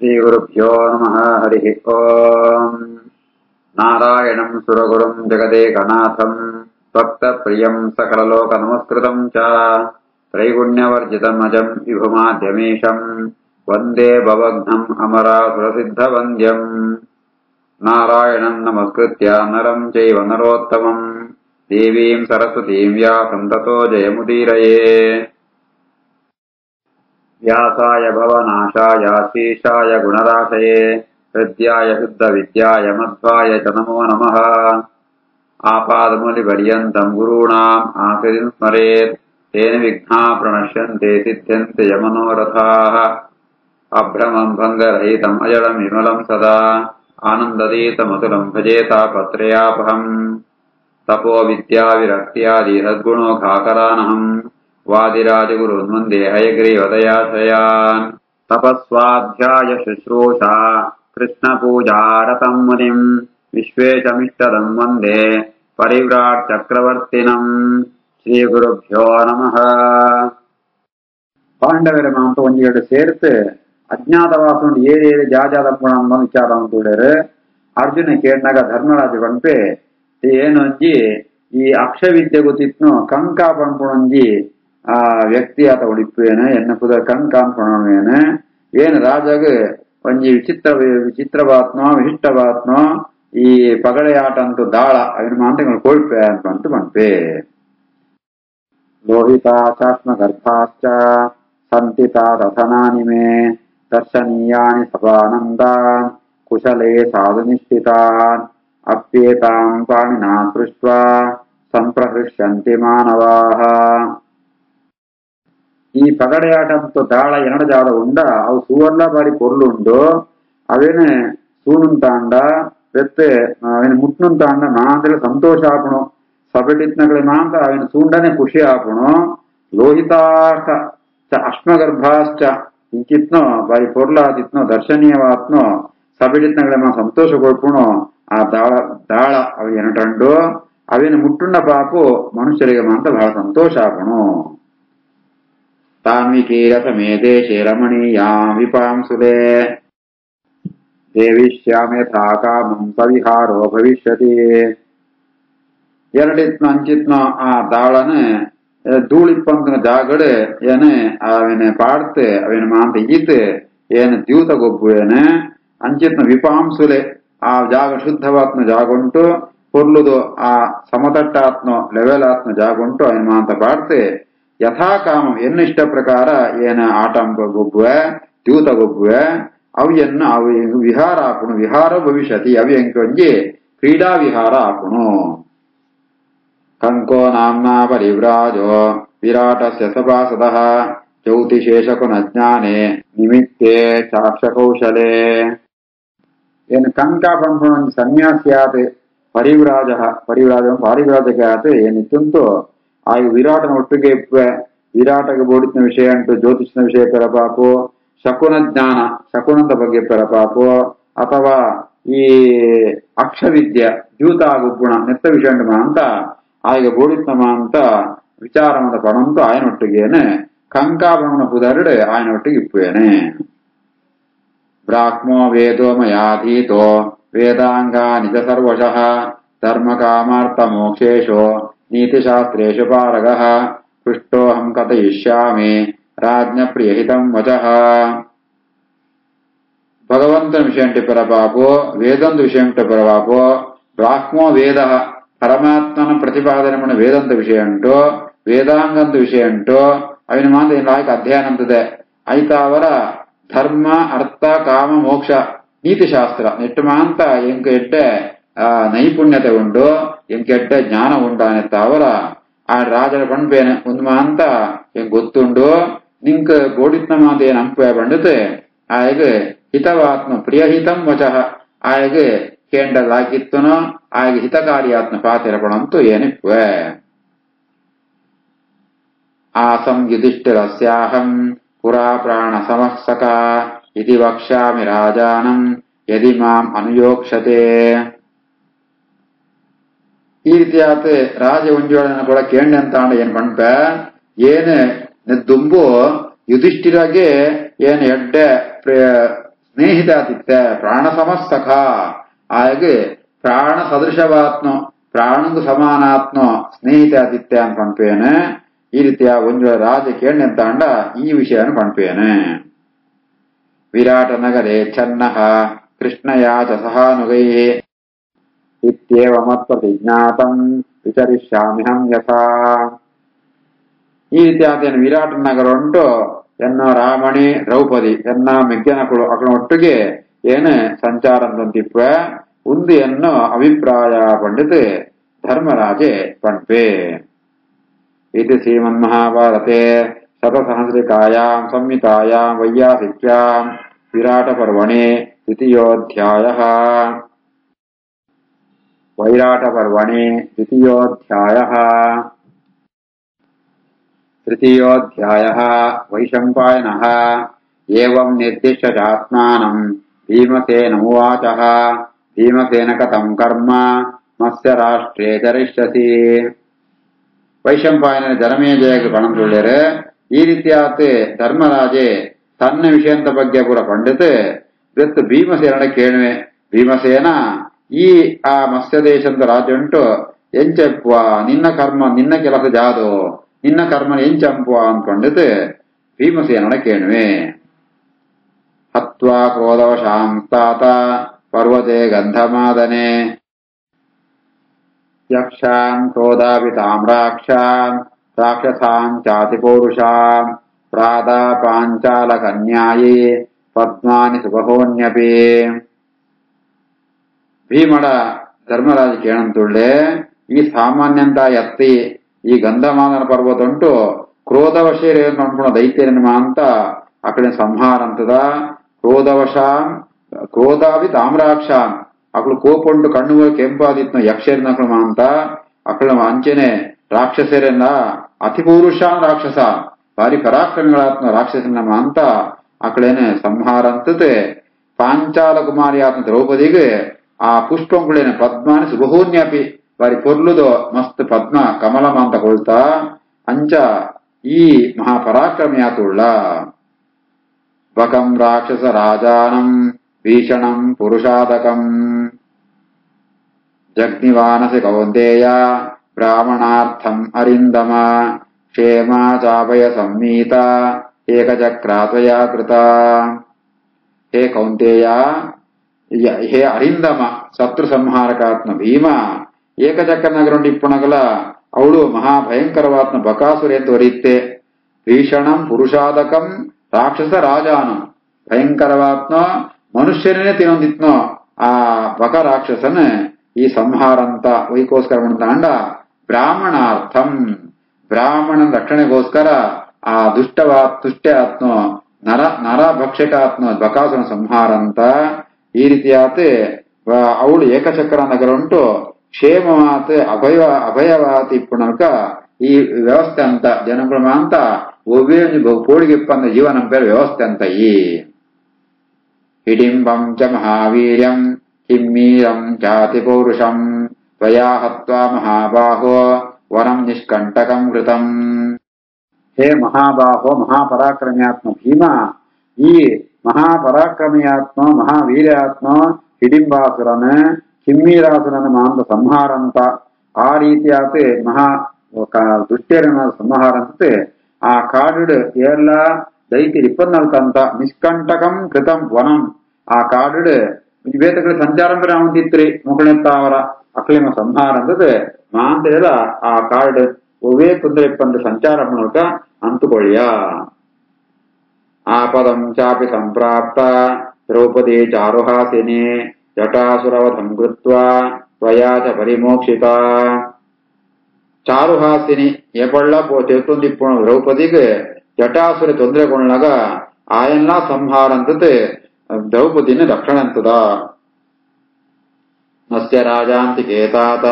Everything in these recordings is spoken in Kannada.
श्रीगुरुभ्यो नमः। हरिः ओम्। नारायणं सुरगुरुं जगदेकनाथं भक्तप्रियं सकललोकनमस्कृतं च त्रैगुण्यवर्जितमजं विभुमाद्यमीशं वन्दे भवघ्नम् अमरासुरसिद्धवन्द्यम्। नारायणं नमस्कृत्य नरं चैव नरोत्तमं देवीं सरस्वतीं व्यासं ततो जयमुदीरये। व्यासाय भवनाशाय शीशाय गुणराशये हृद्याय शुद्धविद्याय मध्वाय च नमो नमः। आपादमूलिपर्यन्तं गुरूणाम् आकृतिं स्मरेत् तेन विघ्नाः प्रणश्यन्ते सिद्ध्यन्ते च मनोरथाः। अभ्रमं भङ्गरहितम् अजडं विमलं सदा आनन्दतीतमतुलं भजे तापत्रयापहम्। तपो विद्याविरक्त्यादि सद्गुणोघाकरानहम् वादिराजगुरून् वन्दे हयग्रीवदयाश्रयान्। तपस्वाध्याय शुश्रूषा कृष्णपूजारतं मुनिम् विश्वेशमिष्टदं वन्दे परिव्राट् चक्रवर्तिनम्। ಶ್ರೀಗುರುಭ್ಯೋ ನಮಃ. ಪಾಂಡವರ ಅಂತ ಒಂದೆರಡು ಸೇರ್ತು ಅಜ್ಞಾತವಾಸ ಏರೇರು ಜಾಜಾದಪ್ಪಣ ವಿಚಾರ ಅಂತೇಳಿರು. ಅರ್ಜುನ ಕೇಳಿನಾಗ ಧರ್ಮರಾಜ ಪಂಪೆ ಏನೊಂಜಿ ಈ ಅಕ್ಷವಿದ್ಯೆ ಗೊತ್ತಿತ್ನು ಕಂಕಾ ಪಂಪುಣಂಜಿ ಆ ವ್ಯಕ್ತಿ ಆತ ಉಳಿಪೇನು ಎನ್ನ ಪುದ ಕಂಕ ಅನ್ಪಣವೇನು ಏನು ರಾಜಾಗ ಒಂಜಿ ವಿಚಿತ್ರವಾತ್ನೋ ವಿಶಿಷ್ಟವಾತ್ನೋ ಈ ಪಗಡೆ ಆಟ ಅಂತೂ ದಾಳ ಅವನ ಮಾಂತಗಳು ಕೊಳ್ಪೆ ಅಂತ ಪಂಪೆ. ಲೋಹಿತಾ ಚಾಸ್ಮ ಗರ್ಭಾಶ್ಚ ಸಂತಿತಾ ತಥನಾನಿ ಮೇ ದರ್ಶನೀಯಾನಿ ಸಭಾನಂದಾನ್ ಕುಶಲೇ ಸಾಧು ನಿಷ್ಠಿತಾನ್ ಅಪ್ಯೇತಾಂ ಪಾಣಿನಾ ಸೃಷ್ಟ್ವಾ ಸಂಪ್ರಹೃಷ್ಯಂತಿ ಮಾನವಾಹ. ಈ ಪಗಡೆಯಾಟಂತೂ ದಾಳ ಎರಡು ಜಾದ ಉಂಡ ಅವು ಸುವರ್ಣ ಬಾರಿ ಪೊರ್ಲುಂಡು ಅವೇನು ಸೂನುಂತಾಂಡ ಬೆತ್ತೆ ಅವನ ಮುಟ್ನುಂತಾಂಡ ಮಾಂತೇಳಿ ಸಂತೋಷ ಆಪಣು ಸಬಟಿತ್ನಗಳಿ ಮಾಂತ ಅವನ ಸೂಂಡನೆ ಖುಷಿ ಆಪಣು. ಲೋಹಿತಾರ್ಥ ಚ ಅಶ್ಮಗರ್ಭಾಶ್ಚ ಇಂಕಿತ್ನೋ ಬಾರಿ ಪೊರ್ಲಾದಿತ್ನೋ ದರ್ಶನೀಯವಾತ್ನೋ ಸಬಟಿತ್ನಗಳಿ ಮಾ ಸಂತೋಷ ಕೊಳ್ಪುಣು ಆ ದಾಳ ಅವ ಎನಟಂಡು ಅವೇನು ಮುಟ್ಟುಂಡ ಪಾಪು ಮನುಷ್ಯರಿಗೆ ಮಾಂತ ಬಹಳ ಸಂತೋಷ ಆಪಣು. ತಾನ್ವಿಕೀರ ಸಮೇದೇಶೇ ರಮಣೀಯಾಂ ವಿಪಾಂಸುಲೆ ದೇವಿಷ್ಯಾಂ ಯಥಾ ಕಾಮಂ ಸವಿಹಾರೋ ಭವಿಷ್ಯತಿ. ಎರಡಿತ್ನ ಅಂಚಿತ್ನ ಆ ದಾಳನ ಧೂಳಿಪ್ಪಂಕನ ಜಾಗಡ್ ಏನ ಅವನ ಪಾಡ್ತೆ ಅವನ ಮಾಂತ ಈತ್ ಏನು ದ್ಯೂತ ಗೊಬ್ಬು ಏನ ಅಂಚಿತ್ನ ವಿಪಾಂಸುಲೆ ಆ ಜಾಗ ಶುದ್ಧವಾತ್ನ ಜಾಗುಂಟು ಹೊರ್ಲುದು ಆ ಸಮತಟ್ಟಾತ್ನೋ ಲೆವೆಲ್ ಆತ್ನ ಜಾಗುಂಟು ಅವನ ಮಾಂತ ಪಾಡ್ತೆ ಯಥಾಕಾಮಂ ಎನ್ನ ಇಷ್ಟ ಪ್ರಕಾರ ಏನ ಆಟಂಕ ಗೊಬ್ಬುವೆ ದ್ಯೂತ ಗೊಬ್ಬುವೆ ಅವು ಎನ್ನ ಅವು ವಿಹಾರ ಆಪುಣು ವಿಹಾರ ಭವಿಷ್ಯತಿ ಅವು ಎಂಕೊಂಜಿ ಕ್ರೀಡಾ ವಿಹಾರ ಆಪುಣು. ಕಂಕೋ ನಾಮ್ನಾ ಪರಿವ್ರಾಜೋ ವಿರಾಟಸ್ಯ ಸಭಾಸದಃ ಜ್ಯೋತಿಷೇಷಕುನ ಜ್ಞಾನೆ ನಿಮಿತ್ತೇ ಚಾಕ್ಷಕೌಶಲೆ. ಏನು ಕಂಕ ಪಂಪುಣ ಸನ್ಯಾಸಿಯಾತ್ ಪರಿವ್ರಾಜ ಪಾರಿವ್ರಾಜಕಾತ್ ಏನಿತ್ತುಂಟು ಆ ವಿರಾಟನ ಒಟ್ಟಿಗೆ ವಿರಾಟಗೆ ಬೋಡಿಸಿನ ವಿಷಯ ಅಂಟು ಜ್ಯೋತಿಷನ ವಿಷಯ ಪೆರಪಾಪು ಶಕುನ ಜ್ಞಾನ ಶಕುನದ ಬಗ್ಗೆ ಪೆರಪಾಪು ಅಥವಾ ಈ ಅಕ್ಷವಿದ್ಯ ದ್ಯೂತ ಆಗುಗುಣ ನೆತ್ತ ವಿಷಯ ಅಂತ ಆಯ್ಗ ಬೋಡಿಸ್ನಮ ಅಂತ ವಿಚಾರಮದ ಪಣಂತು ಆಯನೊಟ್ಟಿಗೇನೆ ಕಂಕಾಭರಣ ಪುದರಡೆ ಆಯನೊಟ್ಟಿಗೆ ಇಪ್ಪೇನೆ. ಬ್ರಾಹ್ಮೋ ವೇದೋ ಮಯಾಧೀತೋ ವೇದಾಂಗ ನಿಜ ಸರ್ವಶಃ ಧರ್ಮ ಕಾಮಾರ್ಥ ಮೋಕ್ಷೇಶೋ ನೀತಿಶಾಸ್ತ್ರೇಷು ಪಾರಗಃ ಪೃಷ್ಟೋಹಂ ಕಥಯಿಷ್ಯಾಮಿ ರಾಜ್ಞ ಪ್ರಿಯಹಿತಂ ವಚಃ. ಭಗವಂತನ ವಿಷಯಂಟು ಪರಪಾಪು ವೇದಂತ ವಿಷಯಂಟು ಪರಪಾಪು ಬ್ರಾಹ್ಮೋ ವೇದ ಪರಮಾತ್ಮನ ಪ್ರತಿಪಾದನೆ ಮಾಡ ವೇದಂತ ವಿಷಯ ಉಂಟು ವೇದಾಂಗಂತ ವಿಷಯ ಉಂಟು ಅವಿನ ಮಾತ್ರ ಲಾಯಕ ಅಧ್ಯಯನ ಅಂತದೆ ಆಯ್ತಾ ಅವರ ಧರ್ಮ ಅರ್ಥ ಕಾಮ ಮೋಕ್ಷ ನೀತಿಶಾಸ್ತ್ರ ನೆಟ್ಟು ಮಾಂತ ಎಂಕ ಎಡ್ಡೆ ನೈಪುಣ್ಯತೆ ಉಂಡು ಎಂಕ ಎಡ್ಡೆ ಜ್ಞಾನ ಉಂಟಾನೆತ್ತ ಅವರ ಆ ರಾಜರ ಪಂಪೇನೆ ಒಂದು ಮಾಂತ ಹೆಂಗ್ ಗೊತ್ತುಂಡು ನಿಂಕ್ ಬೋಡಿತ್ನ ಮಾಂತ ಏನ್ ಅಂಪೆ ಬಂಡತೆ ಆಯಗ ಹಿತವಾತ್ಮ ಪ್ರಿಯಹಿತಂ ವಚಃ ಆಯಗ ಕೇಂಡಲಾಗಿತ್ತನೋ ಆಯಗ ಹಿತಕಾರಿಯಾತ್ಮ ಪಾತಿರಪಣಂತೂ ಏನಿಪ್ಪೆ. ಆಸಂ ಯುಧಿಷ್ಠಿರಸ್ಯಾಹಂ ಪುರಾ ಪ್ರಾಣ ಸಮಃಸಕ ಇತಿ ವಕ್ಷ್ಯಾಮಿ ರಾಜಾನಂ ಯದಿ ಮಾಂ ಅನುಯೋಕ್ಷತೆ. ಈ ರೀತಿಯಾತ ರಾಜ ಒಂಜೋಳನ ಕೂಡ ಕೇಂದ್ರ ಅಂತ ಏನ್ ಪಂಪ ಏನು ದುಂಬು ಯುಧಿಷ್ಠಿರಗೆ ಏನು ಎಡ್ಡೆ ಸ್ನೇಹಿತಾತಿತ್ಯ ಪ್ರಾಣ ಸಮಸ್ತಖ ಹಾಗೆ ಪ್ರಾಣ ಸದೃಶವಾತ್ನೋ ಪ್ರಾಣಂದು ಸಮಾನಾತ್ನೋ ಸ್ನೇಹಿತಾತಿತ್ಯ ಅಂತ ಪಂಪೇನೆ ಈ ರೀತಿಯ ಒಂದು ರಾಜ ಕೇಳ್ನೆಂತಾಂಡ ಈ ವಿಷಯನ ಪಂಪೇನೆ ವಿರಾಟ ನಗರೆ ಛನ್ನಃ ಕೃಷ್ಣಯಾಚ ಸಹಾನುಗೈ ಇತ್ಯೇವ ಮತ್ಪ್ರತಿಜ್ಞಾತಂ ವಿಚರಿಷ್ಯಾಮಿಹಂ ಯಥಾ ಈ ರೀತಿಯಾದ ವಿರಾಟ ನಗರ ಉಂಟು ಎನ್ನ ರಾಮಣಿ ದ್ರೌಪದಿ ಎನ್ನ ಮೆಗ್ಗನಕಳು ಅಕಳ ಒಟ್ಟಿಗೆ ಏನು ಸಂಚಾರ ಅಂತಿಪ್ಪ ಒಂದು ಎನ್ನೋ ಅಭಿಪ್ರಾಯ ಪಂಡಿತ ಧರ್ಮರಾಜೆ ಪಂಪೆ ಇದು ಶ್ರೀಮನ್ಮಹಾಭಾರತೆ ಶತಸಹಸ್ರಿಕಾಯಾಂ ಸಂಹಿತಾಯಾಂ ವೈಯಾಸಿಕ್ಯಾಂ ವಿರಾಟ ಪರ್ವಣಿ ದ್ವಿತೀಯೋಧ್ಯಾಯಃ ವೈರಾಟ ಪರ್ವಣಿ ದ್ವಿತೀಯೋಧ್ಯಾಯಃ ತೃತೀಯೋಧ್ಯಾಯಃ ವೈಶಂಪಾಯನಃ ಏವಂ ನಿರ್ದಿಶ್ಯ ಚಾತ್ಮಾನಂ ಭೀಮಸೇನಮುವಾಚಃ ಭೀಮಸೇನ ಕಥಂ ಕರ್ಮ ಮತ್ಸ್ಯ ರಾಷ್ಟ್ರೇ ಚರಿಷ್ಯಸಿ ವೈಶಂಪಾಯನ ಜನಮೇಜಯಕ್ಕೆ ಪಣಂ ತುಳ್ಳಿರೆ ಈ ರೀತಿಯಾದ ಧರ್ಮರಾಜೆ ತನ್ನ ವಿಷಯಂತ ಬಗ್ಗೆ ಪೂರ ಪಂಡಿತ ಇವತ್ತು ಭೀಮಸೇನ ಕೇಳುವೆ ಭೀಮಸೇನ ಈ ಆ ಮತ್ಸ್ಯ ದೇಶದ ರಾಜ್ಯ ಉಂಟು ಎಂಚೆಪ್ಪುವ ನಿನ್ನ ಕರ್ಮ ನಿನ್ನ ಕೆಲಸ ಜಾದು ನಿನ್ನ ಕರ್ಮ ಎಂಚಂಪುವ ಅಂದ್ಕೊಂಡಿತ ಭೀಮಸೇನ ಕೇಳುವೆ ಹತ್ವಾ ಕ್ರೋಧವಶಾಂ ತಾತ ಪರ್ವತೆ ಗಂಧಮಾದನೆ ಯಕ್ಷಾನ್ ಕ್ರೋಧಾಪಿತಾಂ ರಾಕ್ಷಾನ್ ರಾಕ್ಷಸಾಂ ಚಾತಿ ಪೌರುಷಾಂ ಪ್ರಾದಾ ಪಾಂಚಾಲ ಕನ್ಯಾಯಿ ಪದ್ಮಾನಿ ಸುಬಹೋನ್ಯಪಿ ಭೀಮಡ ಧರ್ಮರಾಜ ಕೇಳಂತುಳ್ಳೆ ಈ ಸಾಮಾನ್ಯಂತ ಎತ್ತಿ ಈ ಗಂಧಮಾದನ ಪರ್ವತ ಉಂಟು ಕ್ರೋಧವಶೇರೆ ಅನ್ಪುಣ ದೈತ್ಯನ ಅಂತ ಅಕಡೆ ಸಂಹಾರ ಅಂತದ ಕ್ರೋಧವಶಾಂ ಕ್ರೋಧಾವಿ ತಾಮ್ರಾಕ್ಷಾನ್ ಅಕಳು ಕೋಪುಂಡು ಕಣ್ಣುಗಳು ಕೆಂಪಾದಿತ್ನ ಯಕ್ಷೇರ್ನಕಳು ಅಂತ ಅಕಳ ಅಂಚೆನೆ ರಾಕ್ಷಸೇರನ್ನ ಅತಿ ಪೌರುಷಾನ್ ರಾಕ್ಷಸ ಭಾರಿ ಪರಾಕ್ರಮಿಗಳಾತ್ಮ ರಾಕ್ಷಸನ ಅಂತ ಅಕಳೇನೆ ಸಂಹಾರ ಅಂತತೆ ಪಾಂಚಾಲ ಕುಮಾರಿ ಆತ್ಮ ದ್ರೌಪದಿಗೆ ಆ ಪುಷ್ಪಂಗಳೇನೆ ಪದ್ಮಾನಿ ಸುಬಹೂನ್ಯಪಿ ಬಾರಿ ಪೊರ್ಲುದು ಮಸ್ತ್ ಪದ್ಮ ಕಮಲಮ ಅಂತ ಕೊಳ್ತಾ ಅಂಚ ಈ ಮಹಾಪರಾಕ್ರಮಿ ಆತುಳ್ಳ ಬಕಂ ರಾಕ್ಷಸ ರಾಜಾನಂ ಭೀಷಣಂ ಪುರುಷಾದಕಂ ಜಗ್ನಿವಾನಸಿ ಕೌಂತೆಯ ಬ್ರಾಹ್ಮಣಾರ್ಥಂ ಅರಿಂದಮ ಕ್ಷೇಮ ಚಾಭಯ ಸಂಹಿತ ಏಕಚಕ್ರಾತ್ವಯ ಕೃತ ಹೇ ಕೌಂತೆಯ ಹೇ ಅರಿಂದಮ ಶತ್ರು ಸಂಹಾರಕಾತ್ಮ ಭೀಮ ಏಕಚಕ್ರ ನಗರ ಇಪ್ಪುಣಗಲ ಅವಳು ಮಹಾಭಯಂಕರವಾತ್ಮ ಬಕಾಸುರೆ ತೋರಿತ್ತೆ ಭೀಷಣಂ ಪುರುಷಾದಕಂ ರಾಕ್ಷಸ ರಾಜಾನಂ ಭಯಂಕರವಾತ್ಮ ಮನುಷ್ಯನೇ ತಿನ್ನೊಂದಿತ್ನೋ ಆ ಬಕ ರಾಕ್ಷಸನ ಈ ಸಂಹಾರ ಅಂತ ವೈಕೋಸ್ಕರ ತಾಂಡ ಬ್ರಾಹ್ಮಣಾರ್ಥಂ ಬ್ರಾಹ್ಮಣನ ರಕ್ಷಣೆಗೋಸ್ಕರ ಆ ತುಷ್ಟೆ ಆತ್ಮ ನರ ಭಕ್ಷಕಾತ್ಮ ಬಕಾಸುರನ ಸಂಹಾರ ಅಂತ ಈ ರೀತಿಯಾತ ಅವಳು ಏಕಚಕ್ರ ನಗರ ಉಂಟು ಕ್ಷೇಮವಾತ್ ಅಭಯವಾತ್ ಇಪ್ಪುಣಕ ಈ ವ್ಯವಸ್ಥೆ ಅಂತ ಜನಗಳ ಅಂತ ಒಬ್ಬೇ ಪೋಳಿಗೆಪ್ಪಂದ ಜೀವನ ಬೇರೆ ವ್ಯವಸ್ಥೆ ಅಂತ ಈ ಹಿಡಿಂಬಂ ಚ ಮಹಾವೀರ್ಯಂ ಕಿಮ್ಮೀರಂ ಚಾತಿ ಪೌರುಷಂ ತ್ವಯಾ ಹತ್ವಾ ಮಹಾಬಾಹೋ ವರಂ ನಿಷ್ಕಂಟಕಂ ಕೃತಂ ಹೇ ಮಹಾಬಾಹೋ ಮಹಾಪರಾಕ್ರಮ್ಯಾತ್ಮ ಭೀಮ ಈ ಮಹಾಪರಾಕ್ರಮಿಯಾತ್ಮ ಮಹಾವೀರ್ಯಾತ್ಮ ಹಿಡಿಂಬಾಸುರನ ಕಿಮ್ಮೀರಾಸುರನ ಮಾಂದ ಸಂಹಾರ ಅಂತ ಆ ರೀತಿಯಾತ ಮಹಾ ದುಷ್ಟೇರನ ಸಂಹಾರ ಅಂತ ಆ ಕಾಡು ಎಲ್ಲ ದೈತ್ಯ 24 ಅಂತ ನಿಷ್ಕಂಟಕಂ ಕೃತಂ ವನಂ ಆ ಕಾಡು ಬೇತಗಳ ಸಂಚಾರ ಅಂತಿತ್ರಿ ಮುಖಳೆತ್ತಾವರ ಅಕ್ಲೇಮ ಸಂಹಾರ ಅಂದದ ಮಾಂತ ಆ ಕಾಡು ಒವೇ ತೊಂದರೆ ಇಪ್ಪಂದು ಸಂಚಾರ ಮೂಲಕ ಅಂತುಕೊಳ್ಳಿಯ ಆಪದಂ ಚಾಪಿ ಸಂಪ್ರಾಪ್ತ ದ್ರೌಪದಿ ಚಾರುಹಾಸಿನಿ ಜಟಾಸುರವಧಂ ಕೃತ್ವಾ ತ್ವಯಾ ಚ ಪರಿಮೋಕ್ಷಿತ ಚಾರುಹಾಸಿನಿ ಎಪಳ್ಳ ಚೇತೊಂದಿಪ್ಪುಣ ದ್ರೌಪದಿಗೆ ಜಟಾಸುರ ತೊಂದರೆಗೊಂಡಾಗ ಆಯನ್ನ ಸಂಹಾರ ಅಂತತೆ ದ್ರೌಪದಿನ ರಕ್ಷಣೆ ಅಂತದ ನಸ್ಯ ರಾಜಾಂತಿಕೇತಾತ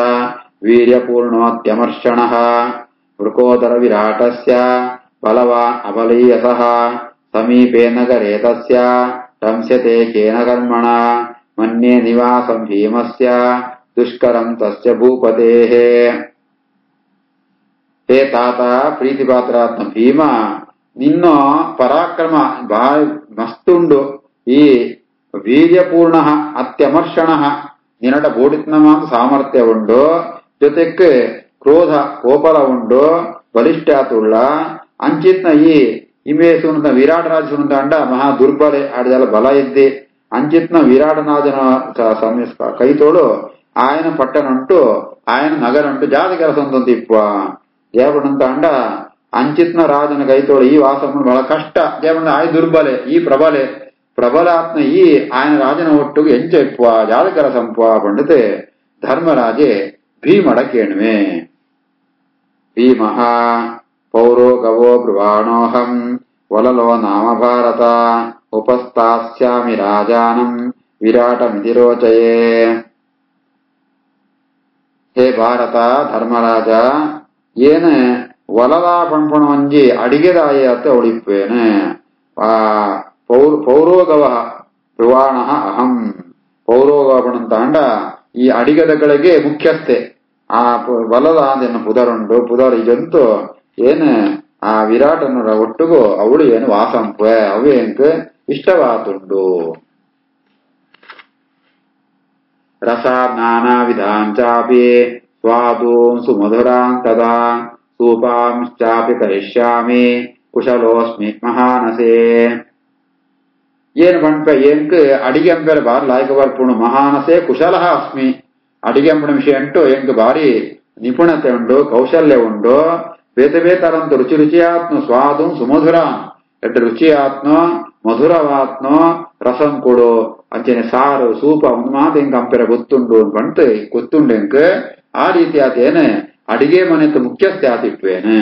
ವೀರ್ಯಪೂರ್ಣೋತ್ಯಮರ್ಷಣಃ ವೃಕೋದರ ವಿರಾಟಸ್ಯ ಬಲವಾನ್ ಅಬಲೀಯಸಃ ಸಮೀಪೇ ನಗರೇ ತಸ್ಯ ರಂಸ್ಯತೆ ಕೇನ ಕರ್ಮಣ ಮನ್ಯೇ ನಿವಾಸಂ ಭೀಮಸ್ಯ ದುಷ್ಕರಂ ತಸ್ಯ ಭೂಪತೇಃ ಹೇ ತಾತ ಪ್ರೀತಿಪಾತ್ರಾತ್ಮ ಭೀಮ ನಿನ್ನ ಪರಾಕ್ರಮ ಬಹಳ ಮಸ್ತುಂಡು ಈ ವೀರ್ಯಪೂರ್ಣ ಅತ್ಯಮರ್ಷಣ ನಿನಟ ಬೋಡಿತ್ನಮಾಂತ ಸಾಮರ್ಥ್ಯ ಉಂಡು ಜೊತೆಗೆ ಕ್ರೋಧ ಕೋಪಲ ಉಂಡು ಬಲಿಷ್ಠಾತುಳ್ಳ ಅಂಚಿತ್ನ ಈ ಇಮೇ ಸುನಂದ ವಿರಾಟರಾಜ ಸುನಂದ ಅಂಡ ಮಹಾ ದುರ್ಬಲೆ ಆಡಿದಲ್ಲ ಬಲ ಇದ್ದೆ ಅಂಚಿತ್ನ ವಿರಾಟನಾಜನ ಕೈತೋಳು ఆయన పట్టనంటూ ఆయన నగరంటూ జాతి ಕೆಲಸೊಂದು ಇಪ್ಪ ದೇವನಂತ ಅಂಡ ಅಂಚಿತ್ನ ರಾಜನ ಕೈತೋಳು ಈ ವಾಸವನ್ನು ಬಹಳ ಕಷ್ಟ ದೇವನ ಆಯ್ ದುರ್ಬಲೆ ಈ ಪ್ರಬಲಾತ್ಮ ಈ ఆయన ರಾಜನ ಒಟ್ಟಿಗೆ ಎಂಚ ಇಪ್ಪ ಜಾತಿ ಕೆಲಸಂಪ ಪಂಡಿತೆ ಧರ್ಮರಾಜೆ ಭೀಮಡ ಕೇಣುವೆ ಭೀಮಃ ಪೌರೋಗವೋ ಬ್ರುವಾಣೋಹಂ ವಲಲೋ ನಾಮ ಭಾರತ ಉಪಸ್ಥಾಸ್ಯಾಮಿ ರಾಜಾನಂ ವಿರಾಟಮಿತಿ ರೋಚಯೇ ಹೇ ಭಾರತ ಧರ್ಮರಾಜ ಏನ ವಲಲಾ ಪಂಪಣವಂಜಿ ಅಡಿಗೆದಾಯಿ ಅತ್ತ ಉಳಿಪ್ಪೇನೆ ಪೌರೋಗವ ಬ್ರುವಾಣ ಅಹಂ ಪೌರೋಗವನಂತ ಅಂಡ ಈ ಅಡಿಗದಗಳಿಗೆ ಮುಖ್ಯಸ್ಥೆ ಆ ವಲದ ಅಂದೆನ್ನ ಪುದರುಂಡು ಪುದರ್ ಇದಂತೂ ಏನು ಆ ವಿರಾಟನ ಒಟ್ಟಿಗೂ ಅವಳು ಏನು ವಾಸಂಪೆ ಅವೇಂಕ್ ಇಷ್ಟವಾತುಂಡು ರಸಾದ್ ನಾನಾ ವಿಧಾಂಚಾಪಿ ಸ್ವಾದೂಂಸು ಮಧುರಾಂ ತದಾ ಸೂಪಾಂಶ್ಚಾಪಿ ಕರಿಷ್ಯಾಮಿ ಕುಶಲೋಸ್ಮಿ ಮಹಾನಸೇ ಏನ್ ಪಂಪೆ ಏನ್ಕ್ ಅಡಿಗೆ ಅಂಪೆರೆ ಬಾರಿ ಲಾಯಕ ಬರ್ಪುಣು ಮಹಾನಸೆ ಕುಶಲಃ ಅಸ್ಮಿ ಅಡಿಗೆ ಅಂಪಣ ವಿಷಯ ಅಂಟು ಎಂಕ್ ಬಾರಿ ನಿಪುಣತೆ ಉಂಡು ಕೌಶಲ್ಯ ಉಂಡು ಬೇತೆ ಬೇತರಂತು ರುಚಿ ರುಚಿಯಾತ್ನು ಸ್ವಾದು ಸುಮಧುರಾನ್ ಎಡ್ಡು ರುಚಿಯಾತ್ನೋ ಮಧುರವಾತ್ನೋ ರಸಂ ಕೊಡು ಅಂಚನೆ ಸಾರು ಸೂಪ ಒಂದು ಮಾತು ಹೆಂಗ್ ಅಂಪೆರ ಗೊತ್ತುಂಡು ಬಂತು ಗೊತ್ತುಂಡು ಎಂಕ್ ಆ ರೀತಿ ಆತೇನೆ ಅಡಿಗೆ ಮನೆತ ಮುಖ್ಯಸ್ಥೆ ಆತಿಪ್ವೇನೆ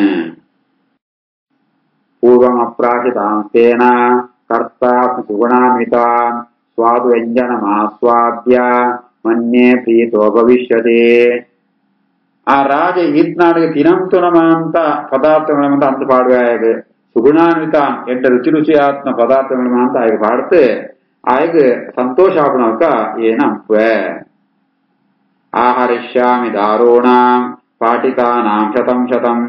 ಪೂರ್ವಂ ಅಪ್ರಾಚಿತಾಂಸ್ತೇನ ಕರ್ತಾ ಸುಗುಣಾನ್ವಿತಾನ್ ಸ್ವಾದು ವ್ಯಂಜನಮಾಸ್ವಾದ್ಯ ಮನ್ಯೇ ಪ್ರೀತೋ ಭವಿಷ್ಯತಿ ಆ ರಾಜ ಇದ್ನಾಡಿಗೆ ತಿನಂತುನಮಾಂತ ಪದಾರ್ಥಗಳಂತ ಅಂತ ಪಾಡುವೆ ಸುಗುಣಾನ್ವಿತ ಎಂಟ ರುಚಿ ರುಚಿಯಾತ್ಮ ಪದಾರ್ಥಗಳಂತ ಆಯ್ಕೆ ಪಾಡ್ತೆ ಆಯ್ಕೆ ಸಂತೋಷ ಆಪಣಕ ಏನಂಪೆ ಆಹರಿಷ್ಯಾಮಿ ದಾರುಣಾಂ ಪಾಟಿತಾನಾಂ ಶತಂ ಶತಂ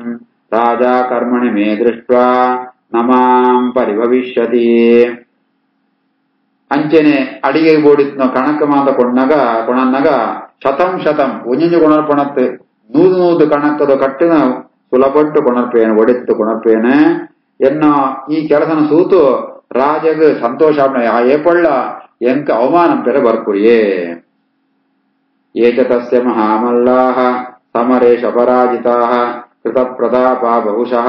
ರಾಜ ಕರ್ಮಣಿ ಮೇ ದೃಷ್ಟ್ವಾ ನಮಾಂ ಪರಿಭವಿಷ್ಯತಿ ಅಂಚನೆ ಅಡಿಗೆ ಬೋಡಿತ್ನ ಕಣಕ ಮಾತ ಕೊಣನ್ನಗ ಶತಂ ಶತಂ ಒಂಜು ಕೊಣರ್ಪಣತ್ ನೂದು ಕಣಕ್ಕದ ಕಟ್ಟಿನ ಸುಲಭಟ್ಟು ಕೊಣರ್ಪೇನೆ ಒಡೆತ್ತು ಕೊಣರ್ಪೇನೆ ಎನ್ನ ಈ ಕೆಲಸನ ಸೂತು ರಾಜಗ ಸಂತೋಷ ಏಪಳ್ಳ ಎಂಕ ಅವಮಾನ ಪೆರೆ ಬರ್ಕುರಿಯೇ ಏಕತಸ್ಯ ಮಹಾಮಲ್ಲಾಹ ಸಮರೇಶ ಅಪರಾಜಿತಾಃ ಕೃತ ಪ್ರತಾಪಾ ಬಹುಶಃ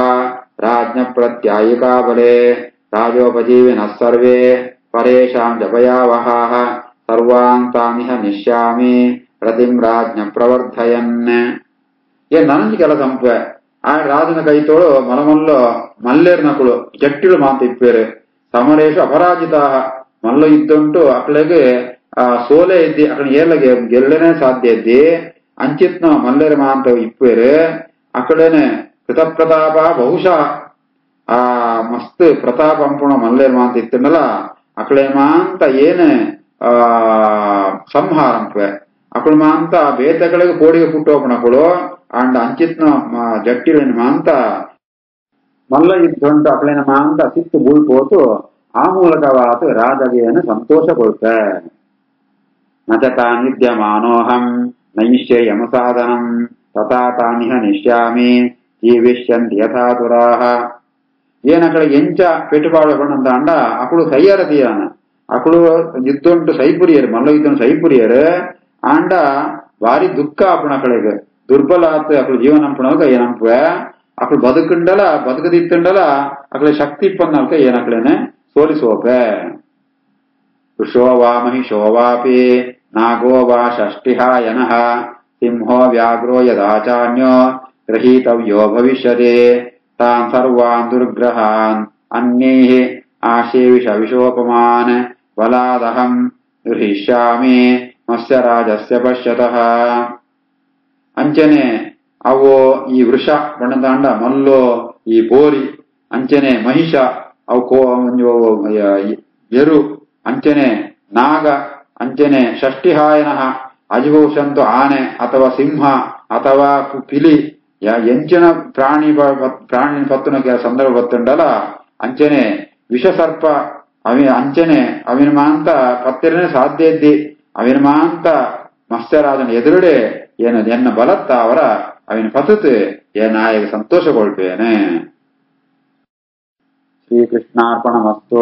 ರಾಜ್ಞ ಪ್ರತ್ಯಾಯಿಕಾ ಬಲೆ ರಾಜೋಪಜೀವಿನಃ ಸರ್ವೇ ಪರೇಶಾಂ ಜಪಯಾವಹಾಃ ಸರ್ವಾನ್ ತಾನಿಹ ನಿಶ್ಯಾಮಿ ರತಿಂ ರಾಜ್ಞ ಪ್ರವರ್ಧಯನ್ ಏನ್ ನನಂಜಿ ಕೆಲಸಂಪ ಆ ರಾಜನ ಕೈತೋಳು ಮಲಮಲ್ಲೋ ಮಲ್ಲೇರ್ ನಕುಳು ಜಟ್ಟಿಳು ಮಾತು ಇಪ್ಪೇರು ಸಮರೇಶು ಅಪರಾಜಿತಾಃ ಮಲ್ಲ ಇದ್ದುಂಟು ಅಕ್ಳೆಗೆ ಸೋಲೆ ಇದ್ದಿ ಅಕಳ ಏರ್ಲಗೆ ಗೆಲ್ಲನೆ ಸಾಧ್ಯ ಇದ್ದಿ ಅಂಚಿತ್ನ ಮಲ್ಲೇರ್ ಮಾಂತ ಇಪ್ಪೇರು ಅಕಳೇನೆ ಕೃತ ಪ್ರತಾಪ ಬಹುಶಃ ಆ ಮಸ್ತ್ ಪ್ರತಾಪ ಅಂಪುಣ ಮಲ್ಲೇರ್ ಮಾಂತ ಇತ್ತನಲ್ಲ ಅಕಳೆ ಮಾಂತ ಏನ್ ಸಂಹಾರಂಪೆ ಅಕಳು ಮಾಂತ ಬೇತಗಳಿಗೆ ಕೋಡಿಗೆ ಪುಟ್ಟೋಪಣಕಳು ಅಂಡ್ ಅಂಚಿತ್ನ ಜಟ್ಟಿಲಿನ ಮಾಂತ ಮಲ್ಲ ಇದ್ದುಂಟು ಅಕಳಿನ ಮಾಂತ ಸಿತ್ತು ಬೂಳ್ಪೋತು ಆ ಮೂಲಕವಾತು ರಾಜಗೇನ ಸಂತೋಷ ಕೊಡ್ತೆ ನಚತಾ ನಿದ್ಯಮಾನೋಹಂ ನೈಶ್ಯಯಮ ಸಾಧನಂ ತಥಾ ತಾನಿಹ ನಿಶ್ಯಾಮಿ ಜೀವಿಷ್ಯಂತಿ ಯಥಾತುರಾಹ ಏನಕಳ ಎಂಚ ಪೆಟ್ಟುಪಾಡು ಪಣ್ಣಂತ ಅಂಡ ಅಕಳು ಸೈಯರ ತೀರಾನ ಅಕಳು ಇದ್ದುಂಟು ಸೈಪುರಿಯರು ಮಲ್ಲ ಇದ್ದನು ಸೈಪುರಿಯರು ಆಂಡ ಬಾರಿ ದುಃಖ ಅಪ್ಪಣ ಅಕಳಿಗೆ ದುರ್ಬಲ ಆತು ಅಕಳು ಜೀವನ ಅಂಪಣಗ ಏನಂಪೆ ಅಕಳು ಬದುಕುಂಡಲ ಬದುಕದಿತ್ತುಂಡಲ ಅಕಳೆ ಶಕ್ತಿ ಇಪ್ಪನ್ನಲ್ಕ ಏನಕಳೇನೆ ಸೋಲಿಸೋಪೆ ಋಷೋ ವಾ ಮಹಿಷೋ ವಾಪಿ ನಾಗೋ ವಾ ಷಷ್ಟಿಹಾಯನಃ ಸಿಂಹೋ ವ್ಯಾಘ್ರೋ ಯದಾಚಾನ್ಯೋ ಗೃಹೀತವ್ಯೋ ಭವಿಷ್ಯತಿ ತಾನ್ ಸರ್ವಾನ್ ದುರ್ಗ್ರಹಾನ್ ಅನ್ಯೈಃ ಆಶೇವಿಷ ವಿಶೋಪಮಾನ್ ಬಲಾದಹಂ ಗೃಹೀಷ್ಯಾಮಿ ಮತ್ಸ್ಯ ರಾಜಸ್ಯ ಪಶ್ಯತಃ ಅಂಚನೆ ಅವು ಈ ವೃಷ ಬಣ್ಣದಾಂಡ ಮಲ್ಲೋ ಈ ಬೋರಿ ಅಂಚನೆ ಮಹಿಷ ಅವು ಎರು ಅಂಚನೆ ನಾಗ ಅಂಚನೆ ಷಷ್ಟಿಹಾಯನಃ ಅಜಿಭೂಷಂತು ಆನೆ ಅಥವಾ ಸಿಂಹ ಅಥವಾ ಪಿಲಿ ಎಂಚಿನ ಪ್ರಾಣಿ ಪತ್ತುನ ಸಂದರ್ಭ ಬತ್ತುಂಡಲ ಅಂಚನೆ ವಿಷಸರ್ಪ ಅಂಚನೆ ಅವಿನ ಮಾಂತ ಪತ್ತಿರನೇ ಸಾಧ್ಯ ಇದ್ದಿ ಅವಿನ ಮಾಂತ ಮತ್ಸ್ಯರಾಜನ ಎದುರುಡೆ ಎನ್ನ ಬಲತ್ತ ಅವರ ಅವಿನ ಪತತ್ ನಾಯಕ ಸಂತೋಷಗೊಳ್ಪೇನೆ. ಶ್ರೀಕೃಷ್ಣಾರ್ಪಣಮಸ್ತು.